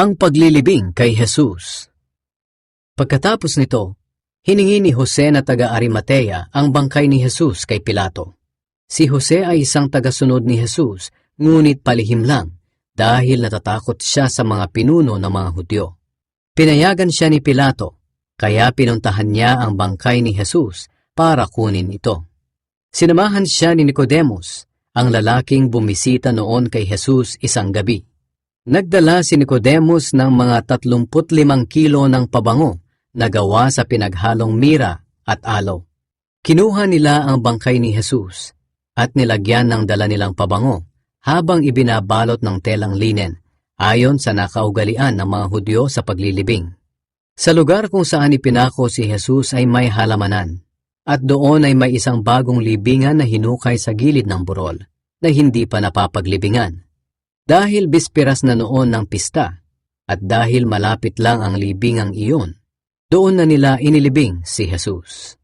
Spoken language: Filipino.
Ang paglilibing kay Jesus. Pagkatapos nito, hiningi ni Jose na taga-Arimatea ang bangkay ni Jesus kay Pilato. Si Jose ay isang tagasunod ni Jesus, ngunit palihim lang dahil natatakot siya sa mga pinuno ng mga Hudyo. Pinayagan siya ni Pilato, kaya pinuntahan niya ang bangkay ni Jesus para kunin ito. Sinamahan siya ni Nicodemus, ang lalaking bumisita noon kay Jesus isang gabi. Nagdala si Nicodemus ng mga 35 kilo ng pabango na gawa sa pinaghalong mira at aloe. Kinuha nila ang bangkay ni Jesus at nilagyan ng dala nilang pabango habang ibinabalot ng telang linen ayon sa nakaugalian ng mga Hudyo sa paglilibing. Sa lugar kung saan ipinako si Jesus ay may halamanan at doon ay may isang bagong libingan na hinukay sa gilid ng burol na hindi pa napapaglibingan. Dahil bisperas na noon ng pista at dahil malapit lang ang libingang iyon, doon na nila inilibing si Jesus.